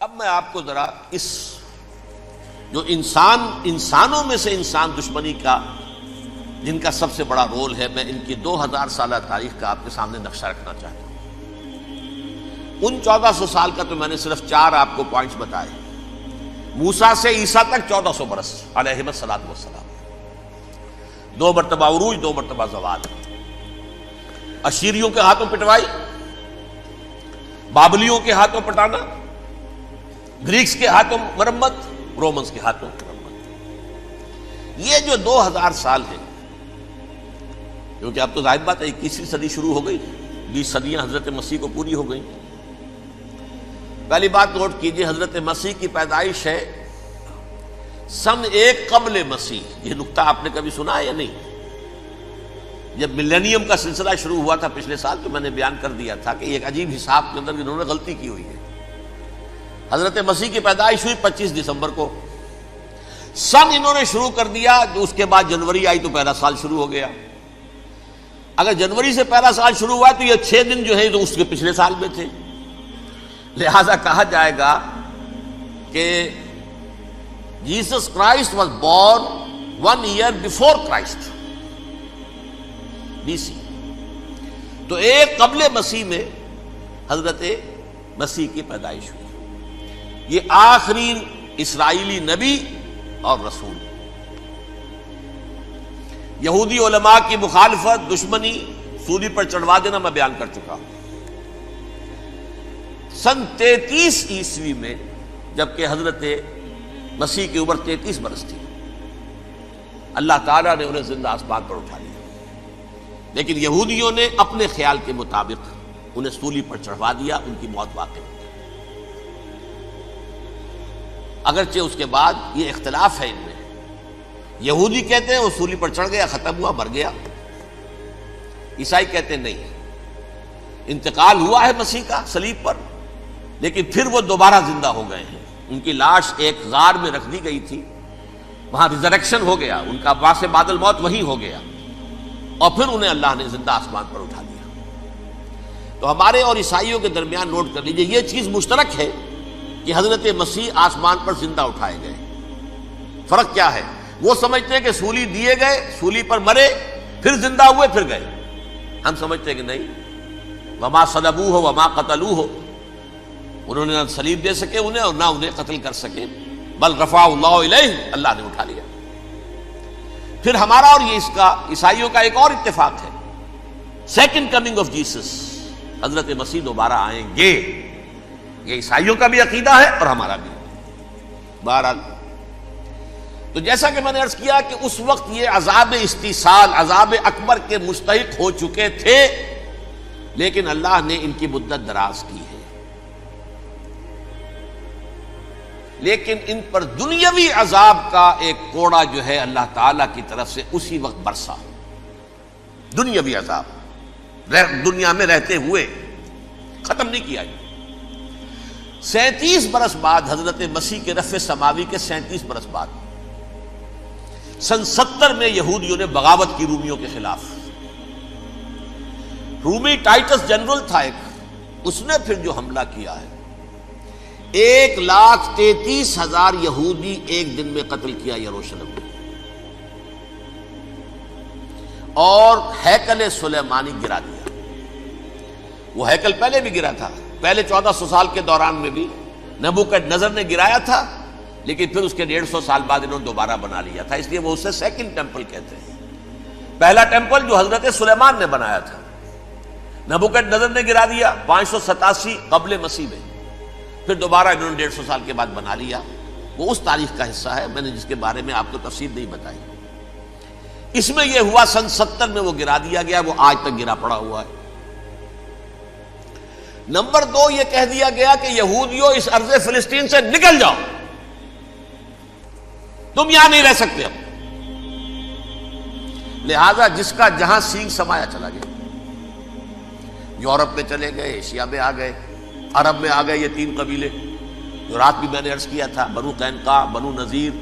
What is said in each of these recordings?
اب میں آپ کو ذرا اس جو انسانوں میں سے انسان دشمنی کا جن کا سب سے بڑا رول ہے، میں ان کی 2000 سالہ تاریخ کا آپ کے سامنے نقشہ رکھنا چاہتا ہوں۔ ان 1400 سال کا تو میں نے صرف 4 آپ کو پوائنٹس بتائے۔ موسیٰ سے عیسیٰ تک 1400 برس علیہ الصلوۃ والسلام، 2 مرتبہ عروج، 2 مرتبہ زوال، اشیریوں کے ہاتھوں پٹوائی، بابلیوں کے ہاتھوں پٹانا، گریکس کے ہاتھوں مرمت، رومنز کے ہاتھوں مرمت۔ یہ جو 2000 سال ہیں، کیونکہ اب تو ظاہر بات ہے 21ویں صدی شروع ہو گئی، 20 صدیاں حضرت مسیح کو پوری ہو گئی۔ پہلی بات نوٹ کیجئے، حضرت مسیح کی پیدائش ہے سن 1 قبل مسیح۔ یہ نقطہ آپ نے کبھی سنا ہے یا نہیں؟ جب ملینیم کا سلسلہ شروع ہوا تھا پچھلے سال، تو میں نے بیان کر دیا تھا کہ ایک عجیب حساب کے اندر انہوں نے غلطی کی ہوئی ہے۔ حضرت مسیح کی پیدائش ہوئی 25 دسمبر کو، سن انہوں نے شروع کر دیا، جو اس کے بعد جنوری آئی تو پہلا سال شروع ہو گیا۔ اگر جنوری سے پہلا سال شروع ہوا تو یہ 6 دن جو ہے تو اس کے پچھلے سال میں تھے، لہذا کہا جائے گا کہ Jesus Christ was born 1 year before Christ, BC۔ تو 1 قبل مسیح میں حضرت مسیح کی پیدائش ہوئی۔ یہ آخری اسرائیلی نبی اور رسول۔ یہودی علماء کی مخالفت، دشمنی، سولی پر چڑھوا دینا میں بیان کر چکا ہوں۔ سن 33 عیسوی میں، جبکہ حضرت مسیح کی عمر 33 برس تھی، اللہ تعالیٰ نے انہیں زندہ آسمان پر اٹھا لیا، لیکن یہودیوں نے اپنے خیال کے مطابق انہیں سولی پر چڑھوا دیا، ان کی موت واقع ہو گئی۔ اگرچہ اس کے بعد یہ اختلاف ہے ان میں، یہودی کہتے ہیں وہ سولی پر چڑھ گیا، ختم ہوا، مر گیا۔ عیسائی کہتے ہیں نہیں، انتقال ہوا ہے مسیح کا صلیب پر، لیکن پھر وہ دوبارہ زندہ ہو گئے ہیں۔ ان کی لاش ایک غار میں رکھ دی گئی تھی، وہاں ریزریکشن ہو گیا، ان کا باعث بعد الموت وہی ہو گیا، اور پھر انہیں اللہ نے زندہ آسمان پر اٹھا دیا۔ تو ہمارے اور عیسائیوں کے درمیان نوٹ کر لیجئے، یہ چیز مشترک ہے کہ حضرت مسیح آسمان پر زندہ اٹھائے گئے۔ فرق کیا ہے؟ وہ سمجھتے ہیں کہ سولی دیے گئے، سولی پر مرے، پھر زندہ ہوئے، پھر گئے۔ ہم سمجھتے ہیں کہ نہیں، وما صلبوہ وما قتلوہ، انہوں نے نہ صلیب دے سکے انہیں اور نہ انہیں قتل کر سکے، بل رفع اللہ الیہ، اللہ نے اٹھا لیا۔ پھر ہمارا اور یہ اس کا عیسائیوں کا ایک اور اتفاق ہے، سیکنڈ کمنگ آف جیسس، حضرت مسیح دوبارہ آئیں گے۔ یہ عیسائیوں کا بھی عقیدہ ہے اور ہمارا بھی۔ بہرحال تو جیسا کہ میں نے عرض کیا کہ اس وقت یہ عذاب استیصال، عذاب اکبر کے مستحق ہو چکے تھے، لیکن اللہ نے ان کی مدت دراز کی ہے۔ لیکن ان پر دنیاوی عذاب کا ایک کوڑا جو ہے اللہ تعالیٰ کی طرف سے اسی وقت برسا، دنیاوی عذاب دنیا میں رہتے ہوئے، ختم نہیں کیا۔ 37 برس بعد، حضرت مسیح کے رفع سماوی کے 37 برس بعد، سن 70 میں یہودیوں نے بغاوت کی رومیوں کے خلاف۔ رومی ٹائٹس جنرل تھا ایک، اس نے پھر جو حملہ کیا ہے، 1,33,000 یہودی ایک دن میں قتل کیا یروشلم میں، اور ہیکل سلیمانی گرا دیا۔ وہ ہیکل پہلے بھی گرا تھا، پہلے 1400 سال کے دوران میں بھی نبوکدنضر نے گرایا تھا، لیکن پھر اس کے 150 سال بعد انہوں نے دوبارہ بنا لیا تھا، اس لیے وہ اسے سیکنڈ ٹیمپل کہتے ہیں۔ پہلا ٹیمپل جو حضرت سلیمان نے بنایا تھا، نبوکدنضر نے گرا دیا 587 قبل مسیح میں، پھر دوبارہ انہوں نے 150 سال کے بعد بنا لیا۔ وہ اس تاریخ کا حصہ ہے، میں نے جس کے بارے میں آپ کو تفصیل نہیں بتائی۔ اس میں یہ ہوا سن 70 میں وہ گرا دیا گیا، وہ آج تک گرا پڑا ہوا ہے۔ نمبر 2، یہ کہہ دیا گیا کہ یہودیوں اس ارض فلسطین سے نکل جاؤ، تم یہاں نہیں رہ سکتے اب۔ لہذا جس کا جہاں سینگ سمایا چلا گیا، یورپ میں چلے گئے، ایشیا میں آ گئے، عرب میں آ گئے، یہ 3 قبیلے جو رات بھی میں نے عرض کیا تھا، بنو قینقاع، بنو نذیر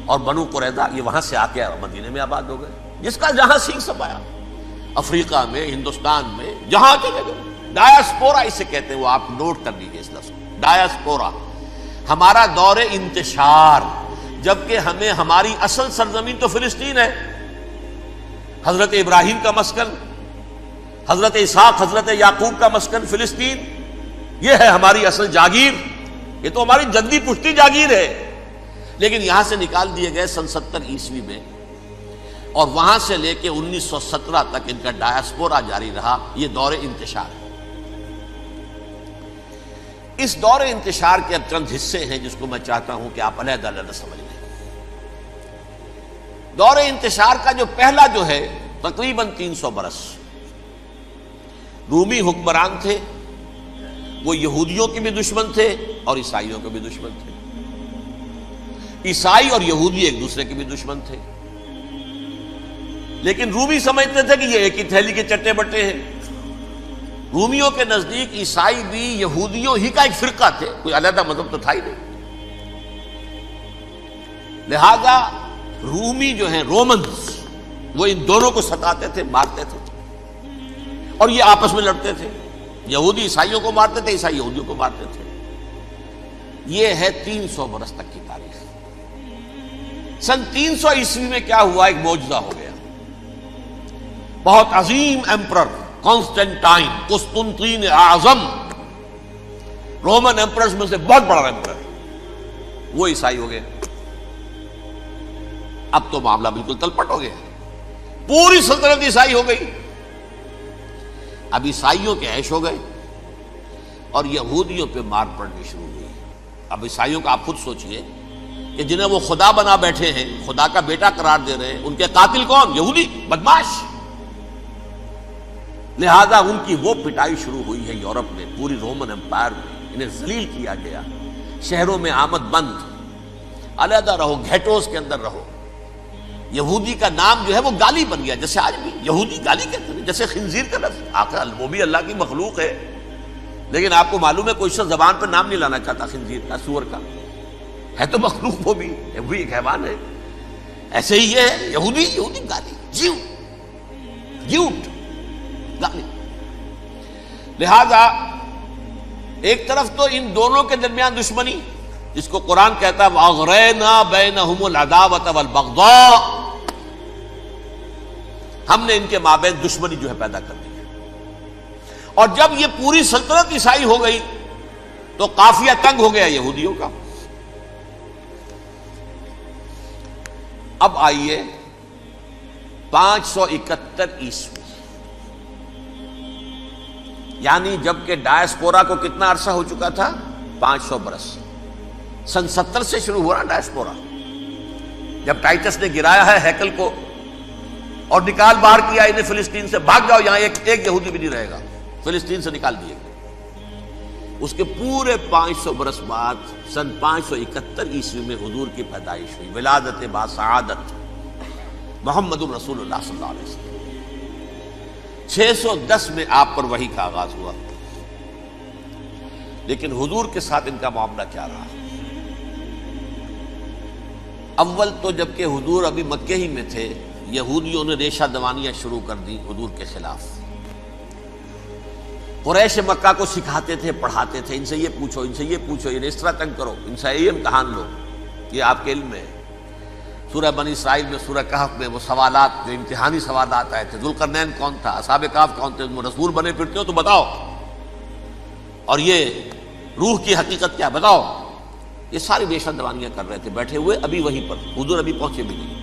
اور بنو قریظہ، یہ وہاں سے آ کے مدینے میں آباد ہو گئے۔ جس کا جہاں سینگ سمایا، افریقہ میں، ہندوستان میں، جہاں چلے گئے، ڈایاسپورا اسے کہتے ہیں، وہ آپ نوٹ کر لیجیے اس لفظ ڈایاسپورا، ہمارا دور انتشار، جبکہ ہمیں ہماری اصل سرزمین تو فلسطین ہے، حضرت ابراہیم کا مسکن، حضرت اسحاق حضرت یعقوب کا مسکن فلسطین، یہ ہے ہماری اصل جاگیر، یہ تو ہماری جدی پشتی جاگیر ہے، لیکن یہاں سے نکال دیے گئے سن 70 عیسوی میں، اور وہاں سے لے کے 1917 تک ان کا ڈایاسپورا جاری رہا۔ یہ دور انتشار ہے۔ اس دور انتشار کے اب چند حصے ہیں جس کو میں چاہتا ہوں کہ آپ علیحدہ علیحدہ سمجھ لیں۔ دور انتشار کا جو پہلا جو ہے تقریباً 300 برس رومی حکمران تھے، وہ یہودیوں کے بھی دشمن تھے اور عیسائیوں کے بھی دشمن تھے، عیسائی اور یہودی ایک دوسرے کے بھی دشمن تھے، لیکن رومی سمجھتے تھے کہ یہ ایک ہی تھیلی کے چٹے بٹے ہیں۔ رومیوں کے نزدیک عیسائی بھی یہودیوں ہی کا ایک فرقہ تھے، کوئی علیحدہ مذہب تو تھا ہی نہیں، لہذا رومی جو ہیں رومنز وہ ان دونوں کو ستاتے تھے، مارتے تھے، اور یہ آپس میں لڑتے تھے، یہودی عیسائیوں کو مارتے تھے، عیسائی یہودیوں کو مارتے تھے۔ یہ ہے 300 برس تک کی تاریخ۔ سن 300 عیسوی میں کیا ہوا؟ ایک معجزہ ہو گیا۔ بہت عظیم ایمپرر کانسٹینٹائن، قسطنطین اعظم، رومن ایمپررز میں سے بہت بڑا ایمپرر، وہ عیسائی ہو گئے۔ اب تو معاملہ بالکل تلپٹ ہو گیا، پوری سلطنت عیسائی ہو گئی۔ اب عیسائیوں کے عیش ہو گئے اور یہودیوں پہ مار پڑنی شروع ہوئی۔ اب عیسائیوں کا آپ خود سوچئے کہ جنہیں وہ خدا بنا بیٹھے ہیں، خدا کا بیٹا قرار دے رہے ہیں، ان کے قاتل کون؟ یہودی بدماش۔ لہذا ان کی وہ پٹائی شروع ہوئی ہے یورپ میں، پوری رومن امپائر میں انہیں ذلیل کیا گیا، شہروں میں آمد بند، علیحدہ رہو، گھیٹوز کے اندر رہو۔ یہودی کا نام جو ہے وہ گالی بن گیا، جیسے آج بھی یہودی گالی کہتے ہیں، جیسے خنزیر کا لفظ، آخر وہ بھی اللہ کی مخلوق ہے، لیکن آپ کو معلوم ہے کوئی شخص زبان پہ نام نہیں لانا چاہتا خنزیر کا، سور کا، ہے تو مخلوق، وہ بھی ایک حیوان ہے۔ ایسے ہی یہ ہے یہودی، یہودی گالی، جیوٹ گالی۔ لہذا ایک طرف تو ان دونوں کے درمیان دشمنی، جس کو قرآن کہتا ہے وَأَغْرَيْنَا بَيْنَهُمُ الْعَدَاوَةَ وَالْبَغْضَاءَ، ہم نے ان کے مابین دشمنی جو ہے پیدا کر دی ہے۔ اور جب یہ پوری سلطنت عیسائی ہو گئی تو قافیہ تنگ ہو گیا یہودیوں کا۔ اب آئیے 571 عیسوی، یعنی جب کہ ڈایاسپورا کو کتنا عرصہ ہو چکا تھا؟ 500 برس۔ سن 70 سے شروع ہوا نا ڈایاسپورا، جب ٹائٹس نے گرایا ہے ہیکل کو اور نکال باہر کیا انہیں فلسطین سے، بھاگ جاؤ یہاں ایک یہودی بھی نہیں رہے گا، فلسطین سے نکال دیے گئے۔ اس کے پورے 500 برس بعد سن 571 عیسوی میں حضور کی پیدائش ہوئی، ولادت با سعادت محمد رسول اللہ صلی اللہ علیہ وسلم۔ 610 میں آپ پر وحی کا آغاز ہوا، لیکن حضور کے ساتھ ان کا معاملہ کیا رہا؟ اول تو جبکہ حضور ابھی مکے ہی میں تھے، یہودیوں نے ریشہ دوانیاں شروع کر دی حضور کے خلاف۔ قریش مکہ کو سکھاتے تھے، پڑھاتے تھے، ان سے یہ پوچھو، ان سے یہ پوچھو، انہیں اس طرح تنگ کرو، ان سے یہ امتحان لو، یہ آپ کے علم میں ہے۔ سورہ بنی اسرائیل میں، سورہ کہف میں وہ سوالات، جو امتحانی سوالات آئے تھے، ذوالقرنین کون تھا، اصحاب کہف کون تھے، تم رسول بنے پھرتے ہو تو بتاؤ، اور یہ روح کی حقیقت کیا بتاؤ۔ یہ ساری ریشہ دوانیاں کر رہے تھے بیٹھے ہوئے، ابھی وہیں پر حضور ابھی پہنچے بھی نہیں۔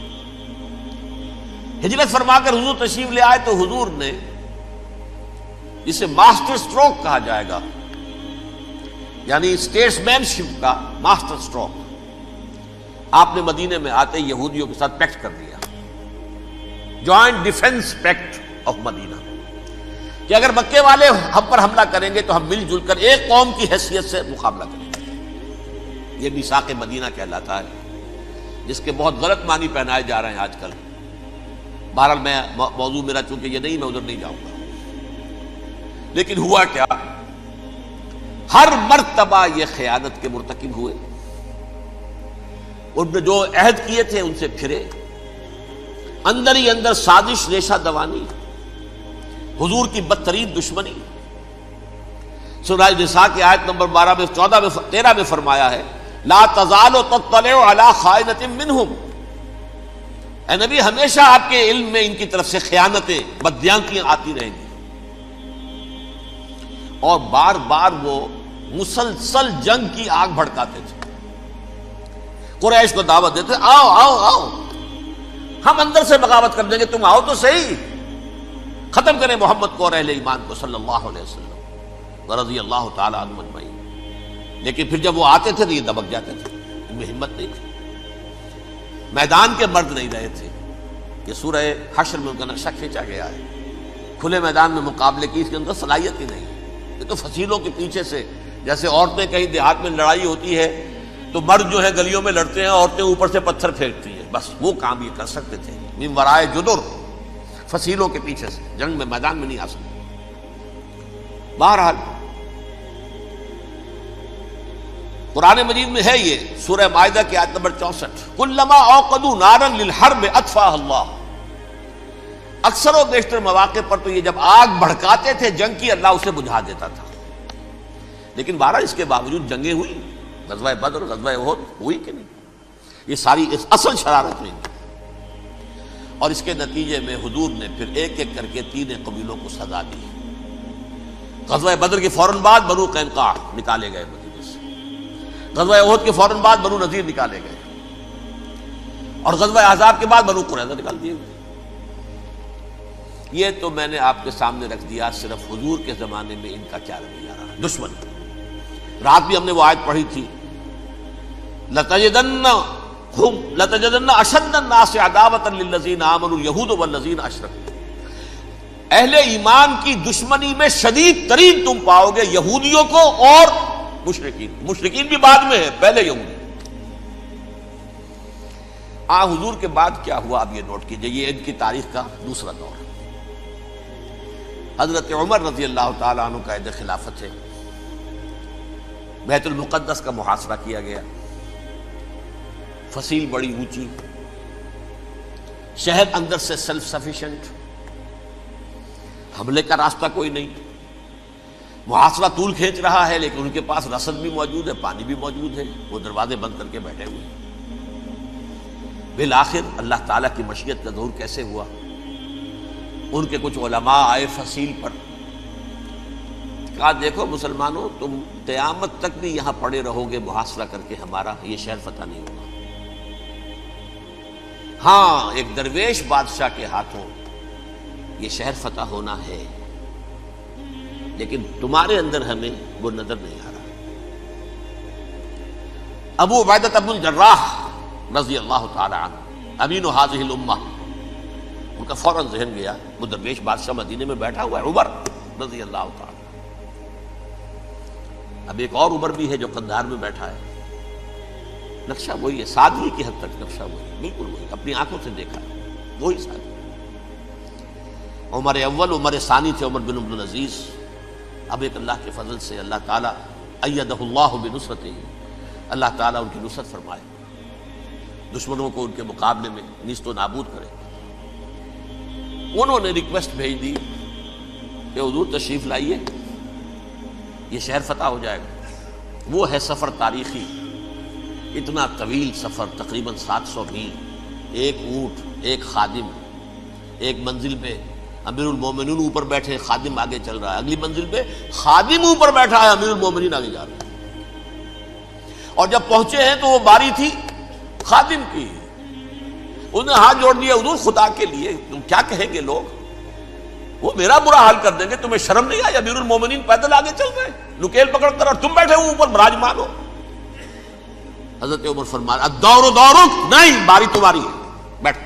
ہجرت فرما کر حضور تشریف لے آئے تو حضور نے، جسے ماسٹر سٹروک کہا جائے گا، یعنی اسٹیٹس مین شپ کا ماسٹر سٹروک، آپ نے مدینے میں آتے یہودیوں کے ساتھ پیکٹ کر دیا، جوائنٹ ڈیفنس پیکٹ آف مدینہ، کہ اگر مکے والے ہم پر حملہ کریں گے تو ہم مل جل کر ایک قوم کی حیثیت سے مقابلہ کریں گے۔ یہ میثاق مدینہ کہلاتا ہے، جس کے بہت غلط معنی پہنائے جا رہے ہیں آج کل۔ بہرحال میں موضوع میرا چونکہ یہ نہیں، میں ادھر نہیں جاؤں گا، لیکن ہوا کیا؟ ہر مرتبہ یہ خیانت کے مرتکب ہوئے، ان نے جو عہد کیے تھے ان سے پھرے، اندر ہی اندر سازش، ریشہ دوانی، حضور کی بدترین دشمنی۔ سورہ نساء کی آیت نمبر 12 میں 13 میں فرمایا ہے لا تزال تطلع علی خائنۃ منہم، اے نبی ہمیشہ آپ کے علم میں ان کی طرف سے خیانتیں، بددیانتیاں آتی رہیں گی. اور بار بار وہ مسلسل جنگ کی آگ بھڑکاتے تھے. قریش کو دعوت دیتے، آؤ آؤ آؤ ہم اندر سے بغاوت کر دیں گے، تم آؤ تو صحیح، ختم کریں محمد کو اور اہل ایمان کو صلی اللہ علیہ وسلم رضی اللہ تعالی عنہم اجمعین. لیکن پھر جب وہ آتے تھے تو یہ دبک جاتے تھے، ان میں ہمت نہیں تھی. میدان کے مرد نہیں رہے تھے. یہ سورہ حشر میں ان کا نقشہ کھینچا گیا ہے. کھلے میدان میں مقابلے کی اس کے اندر صلاحیت ہی نہیں. یہ تو فصیلوں کے پیچھے سے، جیسے عورتیں کہیں دیہات میں لڑائی ہوتی ہے تو مرد جو ہے گلیوں میں لڑتے ہیں، عورتیں اوپر سے پتھر پھینکتی ہیں، بس وہ کام یہ کر سکتے تھے. من ورائے جدر، فصیلوں کے پیچھے سے، جنگ میں میدان میں نہیں آ سکتے. بہرحال قرآن مجید میں ہے یہ سورہ مائدہ کی آیت نمبر 64، کلما اوقدوا نارا للحرب اطفاها اللہ. اکثر و بیشتر مواقع پر تو یہ جب آگ بھڑکاتے تھے جنگ کی، اللہ اسے بجھا دیتا تھا. لیکن بہرحال اس کے باوجود جنگیں ہوئی، غزوہ بدر، غزوہ احد ہوئی کہ نہیں؟ یہ ساری اس اصل شرارت ہوئی. اور اس کے نتیجے میں حضور نے پھر ایک ایک کر کے 3 قبیلوں کو سزا دی. غزوہ بدر کے فوراً بعد بنو قینقاع نکالے گئے مدینے سے، غزوہ احد کے فوراً بعد بنو نذیر نکالے گئے، اور غزوہ احزاب کے بعد بنو قریظہ نکال دیے گئے. یہ تو میں نے آپ کے سامنے رکھ دیا صرف حضور کے زمانے میں ان کا کیا رویہ رہا. دشمن، رات بھی ہم نے وہ آیت پڑھی تھی، لَتَجِدَنَّ أَشَدَّ النَّاسِ عَدَاوَةً لِلَّذِينَ آمَنُوا الْيَهُودُ وَالَّذِينَ أَشْرَكُوا. اہل ایمان کی دشمنی میں شدید ترین تم پاؤ گے یہودیوں کو اور مشرکین. مشرکین بھی بعد میں ہے، پہلے یہودی. حضور کے بعد کیا ہوا اب یہ نوٹ کیجئے. یہ ان کی تاریخ کا دوسرا دور. حضرت عمر رضی اللہ تعالیٰ عنہ قائد خلافت ہے. بیت المقدس کا محاصرہ کیا گیا، فصیل بڑی اونچی، شہر اندر سے سیلف سفیشینٹ، حملے کا راستہ کوئی نہیں. محاصرہ طول کھینچ رہا ہے لیکن ان کے پاس رسد بھی موجود ہے، پانی بھی موجود ہے، وہ دروازے بند کر کے بیٹھے ہوئے ہیں. بالآخر اللہ تعالیٰ کی مشیت کا ظہور کیسے ہوا؟ ان کے کچھ علماء آئے فصیل پر، کہا دیکھو مسلمانوں، تم قیامت تک بھی یہاں پڑے رہو گے محاصرہ کر کے، ہمارا یہ شہر فتح نہیں ہوگا. ہاں ایک درویش بادشاہ کے ہاتھوں یہ شہر فتح ہونا ہے، لیکن تمہارے اندر ہمیں وہ نظر نہیں آ رہا. ابو عبیدہ بن الجراح رضی اللہ تعالی عنہ، امین هذه الامہ، ان کا فوراً ذہن گیا وہ درویش بادشاہ مدینے میں بیٹھا ہوا ہے عمر رضی اللہ تعالی. اب ایک اور عمر بھی ہے جو قندھار میں بیٹھا ہے. نقشہ وہی ہے، سادگی کی حد تک نقشہ وہی ہے، بالکل وہی، اپنی آنکھوں سے دیکھا ہے وہی سادگی. عمر اول، عمر ثانی تھے عمر بن عبد العزیز. اب ایک اللہ کے فضل سے اللہ تعالیٰ ایدہ اللہ بنصرتہ، اللہ تعالیٰ ان کی نصرت فرمائے، دشمنوں کو ان کے مقابلے میں نیست و نابود کرے. انہوں نے ریکویسٹ بھیج دی کہ حضور تشریف لائیے، یہ شہر فتح ہو جائے گا. وہ ہے سفر تاریخی، اتنا طویل سفر، تقریباً 700 میل، ایک اونٹ، ایک خادم، ایک منزل پہ امیر المومنین اوپر بیٹھے، خادم آگے چل رہا ہے، اگلی منزل پہ خادم اوپر بیٹھا ہے، امیر المومنین آگے جا رہے ہیں. اور جب پہنچے ہیں تو وہ باری تھی خادم کی. انہوں نے ہاتھ جوڑ دیا، حضور خدا کے لیے تم کیا کہیں گے لوگ، وہ میرا برا حال کر دیں گے، تمہیں شرم نہیں آئی؟ امیر المومنین پیدل آگے چل رہے ہیں نکیل پکڑ کر، اور تم بیٹھے ہو اوپر براجمان ہو. حضرت عمر فرمایا الدور دورک، نہیں باری تمہاری ہے، بیٹھ.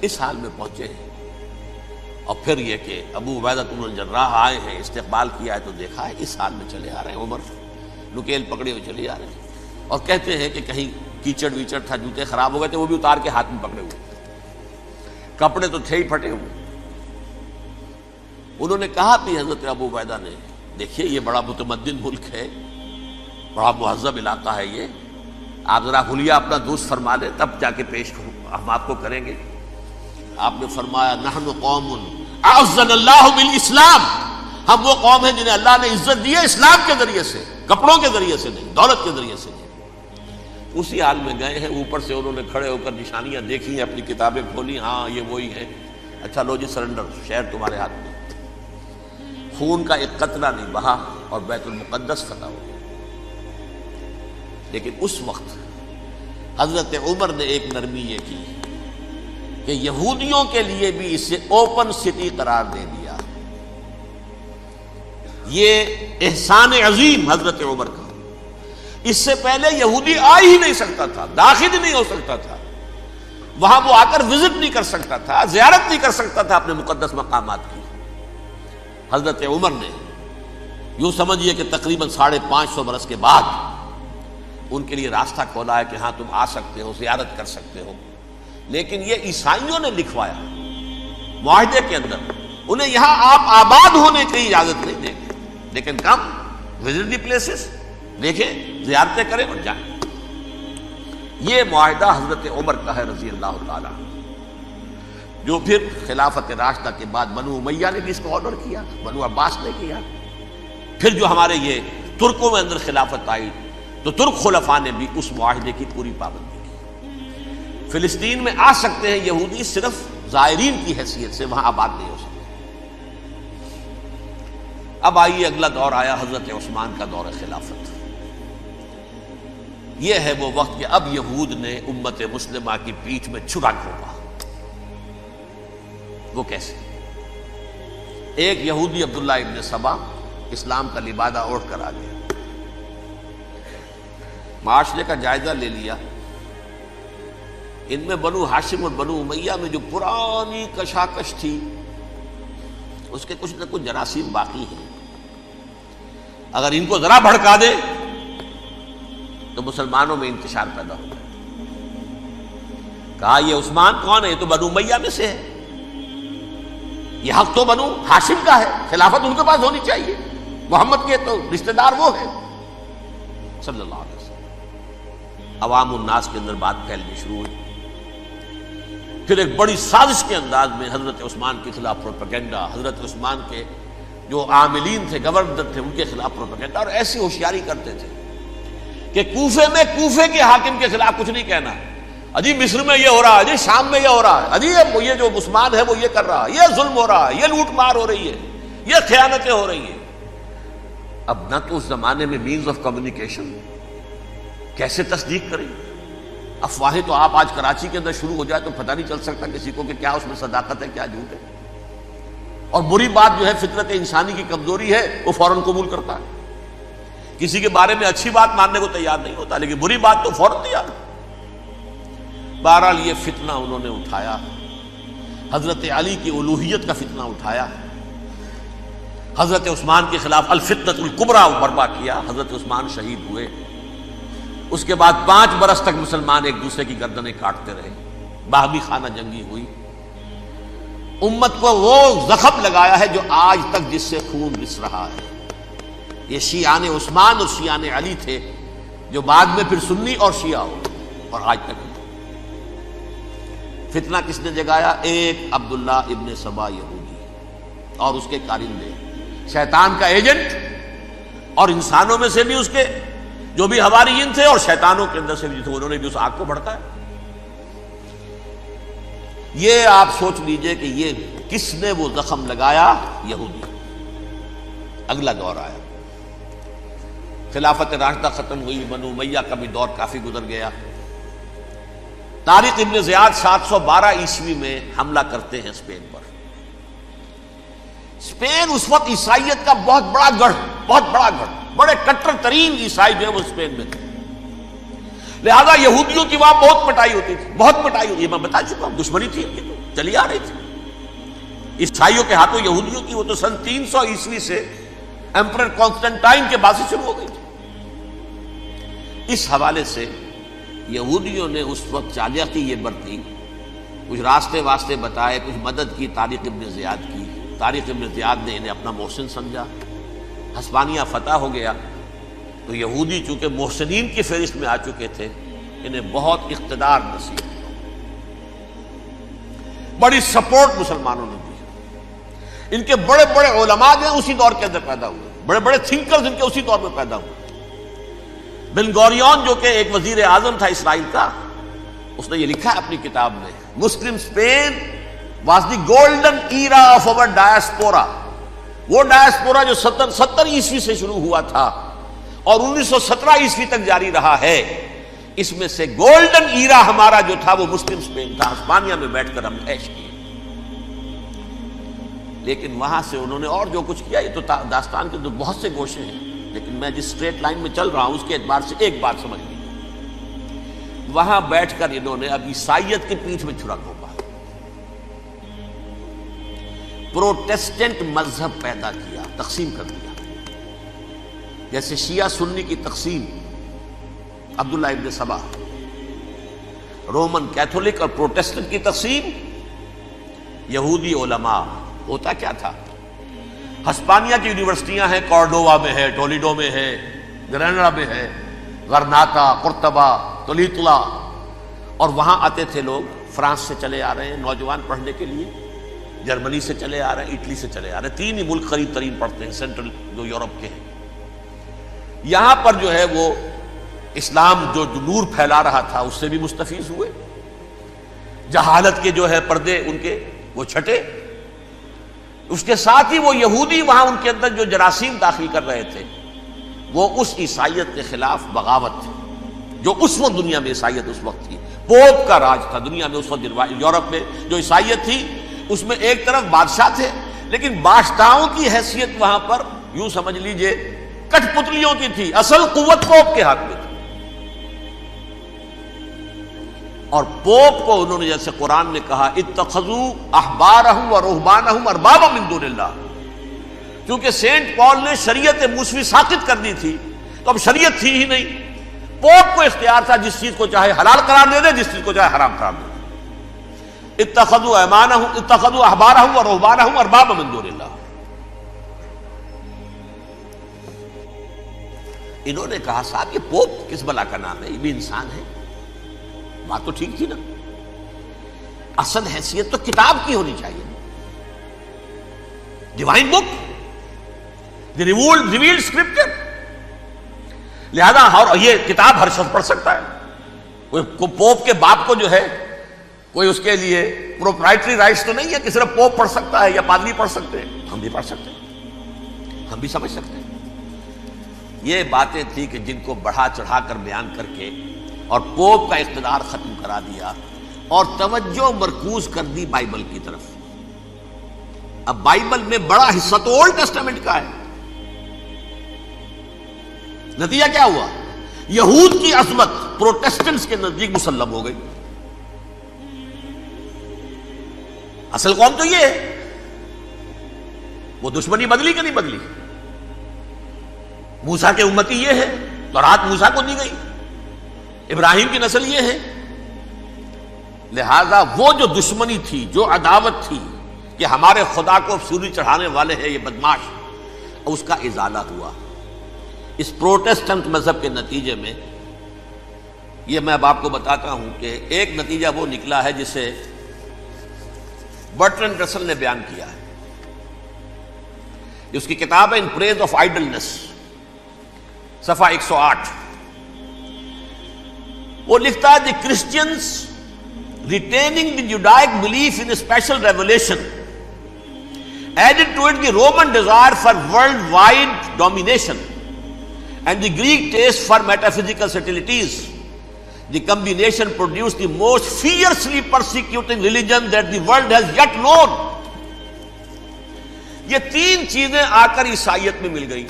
اس حال میں پہنچے ہیں. اور پھر یہ کہ ابو عبیدہ بن الجراح آئے ہیں، استقبال کیا ہے تو دیکھا ہے اس حال میں چلے آ رہے ہیں. عمر نکیل پکڑے ہوئے چلے آ رہے ہیں، اور کہتے ہیں کہ کہیں کیچڑ ویچڑ تھا، جوتے خراب ہو گئے تھے، وہ بھی اتار کے ہاتھ میں پکڑے ہوئے، کپڑے تو تھے ہی پھٹے ہوئے. انہوں نے کہا بھی حضرت ابو عبیدہ نے، دیکھیے یہ بڑا متمدن ملک ہے، بڑا مہذب علاقہ ہے یہ، آپ ذرا حلیہ اپنا درست فرما لیں تب جا کے پیش ہم آپ کو کریں گے. آپ نے فرمایا نحن قوم اعزنا اللہ بالاسلام ہم وہ قوم ہیں جنہیں اللہ نے عزت دی ہے اسلام کے ذریعے سے، کپڑوں کے ذریعے سے نہیں، دولت کے ذریعے سے نہیں۔ اسی حال میں گئے ہیں، اوپر سے انہوں نے کھڑے ہو کر نشانیاں دیکھی ہیں، اپنی کتابیں کھولی، ہاں یہ وہی ہے، اچھا لو جی سرنڈر، شہر تمہارے ہاتھ میں۔ خون کا ایک قطرہ نہیں بہا اور بیت المقدس فتح ہو گیا۔ لیکن اس وقت حضرت عمر نے ایک نرمی یہ کی کہ یہودیوں کے لیے بھی اسے اوپن سٹی قرار دے دیا۔ یہ احسان عظیم حضرت عمر کا، اس سے پہلے یہودی آ ہی نہیں سکتا تھا، داخل ہی نہیں ہو سکتا تھا، وہاں وہ آ کر وزٹ نہیں کر سکتا تھا، زیارت نہیں کر سکتا تھا اپنے مقدس مقامات کی۔ حضرت عمر نے یوں سمجھیے کہ تقریباً 550 برس کے بعد ان کے لیے راستہ کھولا ہے کہ ہاں تم آ سکتے ہو، زیارت کر سکتے ہو۔ لیکن یہ عیسائیوں نے لکھوایا معاہدے کے اندر، انہیں یہاں آپ آباد ہونے کی اجازت نہیں دیں گے، لیکن کم وزٹ دی پلیسز، دیکھیں زیارتیں کریں اور جائیں۔ یہ معاہدہ حضرت عمر کا ہے رضی اللہ تعالیٰ، جو پھر خلافت راشدہ کے بعد بنو امیہ نے بھی اس کو آنر کیا، بنو عباس نے کیا۔ پھر جو ہمارے یہ ترکوں میں اندر خلافت آئی تو ترک خلفاء نے بھی اس معاہدے کی پوری پابندی کی۔ فلسطین میں آ سکتے ہیں یہودی صرف زائرین کی حیثیت سے، وہاں آباد نہیں ہو سکتے۔ اب آئیے اگلا دور آیا حضرت عثمان کا دور خلافت۔ یہ ہے وہ وقت کہ اب یہود نے امت مسلمہ کی پیٹھ میں چھرا گھونپا۔ وہ کیسے؟ ایک یہودی عبداللہ ابن سبا اسلام کا لبادہ اوڑھ کر آ گیا، معاشرے کا جائزہ لے لیا، ان میں بنو ہاشم اور بنو امیہ میں جو پرانی کشاکش تھی اس کے کچھ نہ کچھ جراثیم باقی ہیں، اگر ان کو ذرا بھڑکا دے تو مسلمانوں میں انتشار پیدا ہوگا۔ کہا یہ عثمان کون ہے؟ یہ تو بنو امیہ میں سے ہے، یہ حق تو بنو ہاشم کا ہے، خلافت ان کے پاس ہونی چاہیے، محمد کے تو رشتہ دار وہ ہیں صلی اللہ علیہ وسلم۔ عوام الناس کے اندر بات پھیلنی شروع ہوئی۔ پھر ایک بڑی سازش کے انداز میں حضرت عثمان کے خلاف پروپیگنڈا، حضرت عثمان کے جو عاملین تھے، گورنر تھے، ان کے خلاف پروپیگنڈا، اور ایسی ہوشیاری کرتے تھے کہ کوفے میں کوفے کے حاکم کے خلاف کچھ نہیں کہنا، اجی مصر میں یہ ہو رہا ہے، اجی شام میں یہ ہو رہا ہے، اجی یہ جو عثمان ہے وہ یہ کر رہا ہے، یہ ظلم ہو رہا ہے، یہ لوٹ مار ہو رہی ہے، یہ خیانتیں ہو رہی ہیں۔ اب نہ تو اس زمانے میں مینز آف کمیونیکیشن، کیسے تصدیق کریں؟ افواہیں تو آپ آج کراچی کے اندر شروع ہو جائے تو پتہ نہیں چل سکتا کسی کو کہ کیا اس میں صداقت ہے کیا جھوٹ ہے، اور بری بات جو ہے فطرت انسانی کی کمزوری ہے وہ فوراً قبول کرتا ہے، کسی کے بارے میں اچھی بات ماننے کو تیار نہیں ہوتا، لیکن بری بات تو فوراً تیار۔ بہرحال یہ فتنہ انہوں نے اٹھایا، حضرت علی کی الوہیت کا فتنہ اٹھایا، حضرت عثمان کے خلاف الفتنۃ الکبریٰ برپا کیا، حضرت عثمان شہید ہوئے۔ اس کے بعد 5 برس تک مسلمان ایک دوسرے کی گردنیں کاٹتے رہے، باہمی خانہ جنگی ہوئی، امت کو وہ زخم لگایا ہے جو آج تک جس سے خون رس رہا ہے۔ یہ شیعان عثمان اور شیعان علی تھے جو بعد میں پھر سنی اور شیعہ ہو، اور آج تک فتنہ کس نے جگایا؟ ایک عبداللہ ابن سبا یہودی اور اس کے کارندے، شیطان کا ایجنٹ، اور انسانوں میں سے بھی اس کے جو بھی حواریین تھے اور شیطانوں کے اندر سے بھی تھے، انہوں نے بھی اس آگ کو بھڑکایا۔ یہ آپ سوچ لیجئے کہ یہ کس نے وہ زخم لگایا؟ یہودی۔ اگلا دور آیا، خلافت راشدہ ختم ہوئی، بنو امیہ کا بھی دور کافی گزر گیا۔ طارق ابن زیاد 712 عیسوی میں حملہ کرتے ہیں اسپین پر۔ اسپین اس وقت عیسائیت کا بہت بڑا گڑھ، بڑے کٹر ترین عیسائی جو ہے وہ اسپین میں تھے، لہذا یہودیوں کی وہاں بہت پٹائی ہوتی تھی، یہ میں بتا چکا ہوں، دشمنی تھی ان کی تو چلی آ رہی تھی عیسائیوں کے ہاتھوں یہودیوں کی، وہ تو سن 300 عیسوی سے ایمپرر کانسٹنٹائن کے بعد سے شروع ہو گئی تھی۔ اس حوالے سے یہودیوں نے اس وقت چالاکی یہ برتی، کچھ راستے واسطے بتائے، کچھ مدد کی طارق ابن زیاد کی۔ طارق ابن زیاد نے انہیں اپنا محسن سمجھا، ہسپانیہ فتح ہو گیا تو یہودی چونکہ محسنین کی فہرست میں آ چکے تھے، انہیں بہت اقتدار نصیب ہوا، بڑی سپورٹ مسلمانوں نے دی۔ ان کے بڑے بڑے علماء جو ہیں اسی دور کے اندر پیدا ہوئے، بڑے بڑے تھنکرز ان کے اسی دور میں پیدا ہوئے۔ بن گوریون جو کہ ایک وزیر اعظم تھا اسرائیل کا، اس نے یہ لکھا ہے اپنی کتاب میں، Muslim Spain was the golden era of our diaspora. وہ ڈائسپورا جو 70 عیسوی سے شروع ہوا تھا اور 1917 عیسوی تک جاری رہا ہے، اس میں سے گولڈن ایرا ہمارا جو تھا وہ مسلم اسپین تھا۔ ہسپانیہ میں بیٹھ کر ہم عیش کیے، لیکن وہاں سے انہوں نے اور جو کچھ کیا، یہ تو داستان کے بہت سے گوشے ہیں، لیکن میں جس اسٹریٹ لائن میں چل رہا ہوں اس کے اعتبار سے ایک بات سمجھ لیجیے، وہاں بیٹھ کر انہوں نے اب عیسائیت کی پیٹھ میں چھرا گھونپا، پروٹیسٹنٹ مذہب پیدا کیا، تقسیم کر دیا، جیسے شیعہ سنی کی تقسیم، عبداللہ ابن سبا، رومن کیتھولک اور پروٹیسٹنٹ کی تقسیم، یہودی علماء۔ ہوتا کیا تھا، ہسپانیہ کی یونیورسٹیاں ہیں، کارڈووا میں ہے، ٹولیڈو میں ہے، گریناڈا میں ہے، غرناطہ، قرطبہ، تولیتلا، اور وہاں آتے تھے لوگ، فرانس سے چلے آ رہے ہیں نوجوان پڑھنے کے لیے، جرمنی سے چلے آ رہے ہیں، اٹلی سے چلے آ رہے ہیں، 3 ہی ملک قریب ترین پڑھتے ہیں سینٹرل جو یورپ کے ہیں۔ یہاں پر جو ہے وہ اسلام جو نور پھیلا رہا تھا اس سے بھی مستفیض ہوئے، جہالت کے جو ہے پردے ان کے وہ چھٹے، اس کے ساتھ ہی وہ یہودی وہاں ان کے اندر جو جراثیم داخل کر رہے تھے وہ اس عیسائیت کے خلاف بغاوت تھی، جو اس وقت دنیا میں عیسائیت اس وقت تھی، پوپ کا راج تھا دنیا میں اس وقت۔ یورپ میں جو عیسائیت تھی اس میں ایک طرف بادشاہ تھے، لیکن بادشاہوں کی حیثیت وہاں پر یوں سمجھ لیجئے کٹ پتلیوں کی تھی، اصل قوت پوپ کے ہاتھ میں تھی۔ اور پوپ کو انہوں نے جیسے قرآن نے کہا اتخذوا احبارهم ورهبانهم اربابا من دون اللہ، کیونکہ سینٹ پال نے شریعت موسوی ساقط کر دی تھی تو اب شریعت تھی ہی نہیں، پوپ کو اختیار تھا جس چیز کو چاہے حلال قرار دے دے، جس چیز کو چاہے حرام قرار دے دے۔ اتخذوا احبارهم ورهبانهم اربابا من دون اللہ۔ انہوں نے کہا صاحب یہ پوپ کس بلا کا نام ہے، یہ بھی انسان ہے، بات تو ٹھیک تھی نا، اصل حیثیت تو کتاب کی ہونی چاہیے، ڈیوائن بک، دی ریویلڈ اسکرپچر، لہذا یہ کتاب ہر شخص پڑھ سکتا ہے، کوئی پوپ کے باپ کو جو ہے کوئی اس کے لیے پروپرائٹری رائٹس تو نہیں ہے کہ صرف پوپ پڑھ سکتا ہے یا پادری پڑھ سکتے ہیں، ہم بھی پڑھ سکتے ہیں، ہم بھی سمجھ سکتے ہیں۔ یہ باتیں تھی کہ جن کو بڑھا چڑھا کر بیان کر کے اور پوپ کا اقتدار ختم کرا دیا اور توجہ مرکوز کر دی بائبل کی طرف۔ اب بائبل میں بڑا حصہ تو اولڈ ٹیسٹامنٹ کا ہے، نتیجہ کیا ہوا، یہود کی عظمت پروٹیسٹنٹس کے نزدیک مسلم ہو گئی۔ اصل قوم تو یہ ہے، وہ دشمنی بدلی کہ نہیں بدلی، موسیٰ کے امتی یہ ہے، تورات موسیٰ کو دی گئی، ابراہیم کی نسل یہ ہے، لہذا وہ جو دشمنی تھی، جو عداوت تھی کہ ہمارے خدا کو سوری چڑھانے والے ہیں یہ بدماش، اس کا ازالہ ہوا اس پروٹیسٹنٹ مذہب کے نتیجے میں۔ یہ میں اب آپ کو بتاتا ہوں کہ ایک نتیجہ وہ نکلا ہے جسے برٹرنڈ رسل نے بیان کیا ہے، اس کی کتاب ہے ان پریز آف آئیڈلنس، صفحہ 108۔ وہ لکھتا ہے the Christians retaining the Judaic belief in special revelation added to it the Roman desire for worldwide domination and the Greek taste for metaphysical subtleties. The combination produced the most fiercely persecuting religion that the world has yet known. یہ 3 چیزیں آ کر عیسائیت میں مل گئی۔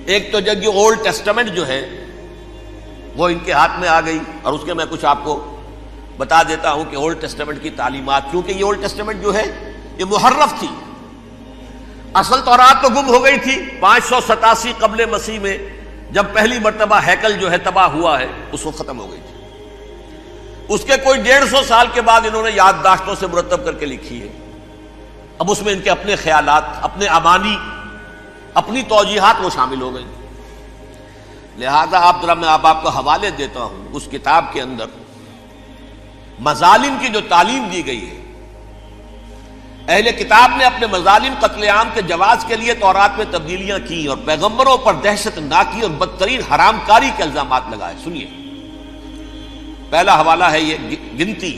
ایک تو جب یہ اولڈ ٹیسٹامنٹ جو ہے وہ ان کے ہاتھ میں آ گئی، اور اس کے میں کچھ آپ کو بتا دیتا ہوں کہ اولڈ ٹیسٹامنٹ کی تعلیمات، کیونکہ یہ اولڈ ٹیسٹامنٹ جو ہے یہ محرف تھی، اصل تورات تو گم ہو گئی تھی 587 قبل مسیح میں، جب پہلی مرتبہ ہیکل جو ہے تباہ ہوا ہے اس وقت ختم ہو گئی تھی۔ اس کے کوئی 150 سال کے بعد انہوں نے یادداشتوں سے مرتب کر کے لکھی ہے، اب اس میں ان کے اپنے خیالات، اپنے امانی، اپنی توجیحات وہ شامل ہو گئی۔ لہذا میں آپ کو حوالے دیتا ہوں، اس کتاب کے اندر مظالم کی جو تعلیم دی گئی ہے، اہل کتاب نے اپنے مظالم قتل عام کے جواز کے لیے تورات میں تبدیلیاں کی اور پیغمبروں پر دہشت ناکی اور بدترین حرام کاری کے الزامات لگائے. سنیے، پہلا حوالہ ہے یہ گنتی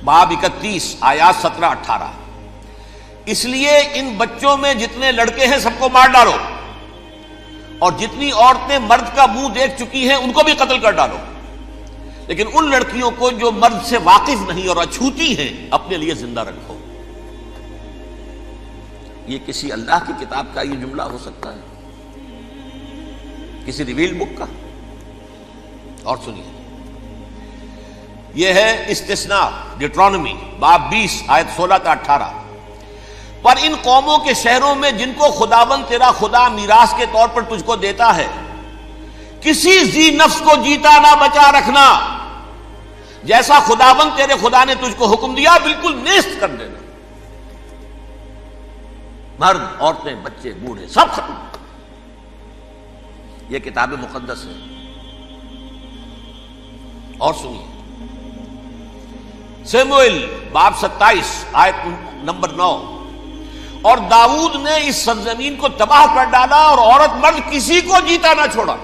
باب 31 آیات 17-18. اس لیے ان بچوں میں جتنے لڑکے ہیں سب کو مار ڈالو، اور جتنی عورتیں مرد کا منہ دیکھ چکی ہیں ان کو بھی قتل کر ڈالو، لیکن ان لڑکیوں کو جو مرد سے واقف نہیں اور اچھوتی ہیں اپنے لیے زندہ رکھو. یہ کسی اللہ کی کتاب کا یہ جملہ ہو سکتا ہے؟ کسی ریویل بک کا؟ اور سنیے، یہ ہے استثناء ڈیٹرانومی باب 20 آیت 16-18. پر ان قوموں کے شہروں میں جن کو خداوند تیرا خدا میراث کے طور پر تجھ کو دیتا ہے، کسی ذی نفس کو جیتا نہ بچا رکھنا، جیسا خداوند تیرے خدا نے تجھ کو حکم دیا بالکل نیست کر دینا. مرد، عورتیں، بچے، بوڑھے سب ختم. یہ کتاب مقدس ہے. اور سنیے، سموئیل باب 27 آیت نمبر 9. اور داؤد نے اس سرزمین کو تباہ کر ڈالا اور عورت مرد کسی کو جیتا نہ چھوڑا.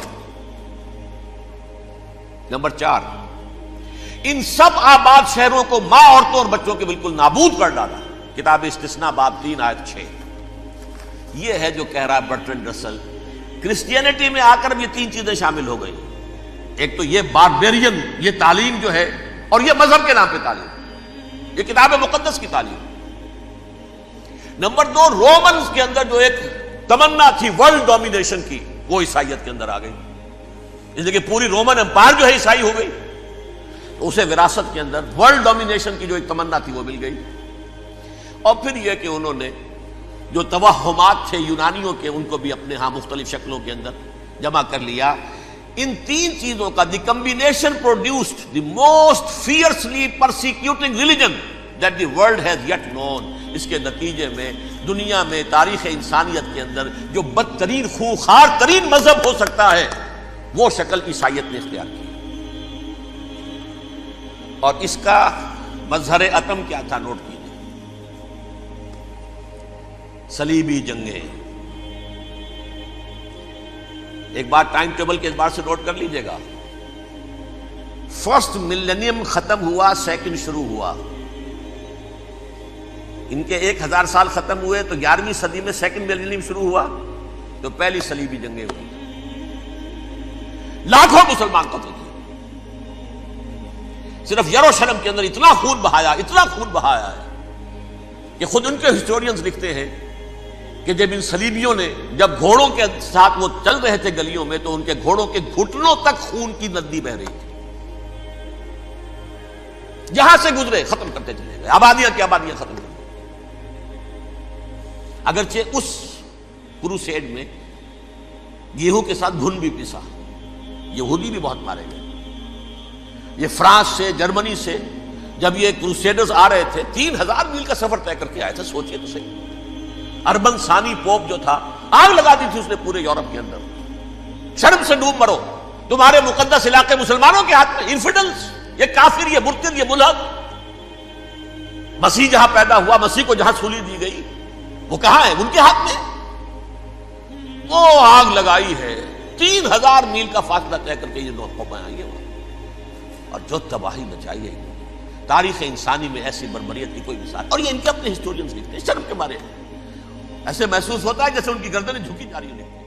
نمبر 4، ان سب آباد شہروں کو ماں، عورتوں اور بچوں کے بالکل نابود کر ڈالا. کتاب استثناء باب 3 آیت 6. یہ ہے جو کہہ رہا ہے برٹرنڈ رسل، کرسچینٹی میں آ کر اب یہ 3 چیزیں شامل ہو گئی. ایک تو یہ باربیرین یہ تعلیم جو ہے، اور یہ مذہب کے نام پہ تعلیم، یہ کتاب مقدس کی تعلیم. نمبر 2، رومنز کے اندر جو ایک تمنا تھی ورلڈ ڈومینیشن کی، وہ عیسائیت کے اندر آ گئی. اس لیے کہ پوری رومن امپائر جو ہے عیسائی ہو گئی، تو اسے وراثت کے اندر ورلڈ ڈومینیشن کی جو ایک تمنا تھی وہ مل گئی. اور پھر یہ کہ انہوں نے جو توہمات تھے یونانیوں کے، ان کو بھی اپنے ہاں مختلف شکلوں کے اندر جمع کر لیا. ان 3 چیزوں کا the combination produced the most fiercely persecuting religion that the world has yet known. اس کے نتیجے میں دنیا میں تاریخ انسانیت کے اندر جو بدترین خوخار ترین مذہب ہو سکتا ہے وہ شکل عیسائیت نے اختیار کی. اور اس کا مظہر عتم کیا تھا؟ نوٹ کیجیے، صلیبی جنگیں. ایک بار ٹائم ٹیبل کے اعتبار سے نوٹ کر لیجئے گا. فرسٹ ملینیم ختم ہوا، سیکنڈ شروع ہوا. ان کے 1000 سال ختم ہوئے تو 11ویں صدی میں سیکنڈ ملینیم شروع ہوا، تو پہلی صلیبی جنگیں ہوئی. لاکھوں مسلمان قتل کیے. صرف یروشلم کے اندر اتنا خون بہایا ہے کہ خود ان کے ہسٹورینز لکھتے ہیں کہ جب ان صلیبیوں نے جب گھوڑوں کے ساتھ وہ چل رہے تھے گلیوں میں، تو ان کے گھوڑوں کے گھٹنوں تک خون کی ندی بہ رہی تھی. جہاں سے گزرے ختم کرتے چلے گئے، آبادیاں کی آبادیاں ختم کر. اگرچہ اس کروسیڈ میں گیہوں کے ساتھ گھن بھی پیسا، یہودی بھی بہت مارے گئے. یہ فرانس سے، جرمنی سے جب یہ کروسیڈرز آ رہے تھے، 3000 میل کا سفر طے کر کے آئے تھے. سوچئے تو صحیح. اربن ثانی پوپ جو تھا، آگ لگا دی تھی اس نے پورے یورپ کے اندر. شرم سے ڈوب مرو، تمہارے مقدس علاقے مسلمانوں کے ہاتھ میں. انفیڈلز، یہ کافر، یہ مرتد، یہ ملحد. مسیح جہاں پیدا ہوا، مسیح کو جہاں سولی دی گئی، وہ کہاں ہے؟ ان کے ہاتھ میں. وہ آگ لگائی ہے، 3000 میل کا فاصلہ طے کر کے یہ قومیں آئی ہیں، اور جو تباہی مچائی ہے. تاریخ انسانی میں ایسی بربریت کی کوئی مثال. اور یہ ان کے اپنے ہسٹورینز لکھتے ہیں. شرم کے مارے ایسے محسوس ہوتا ہے جیسے ان کی گردنیں جھکی جا رہی ہیں.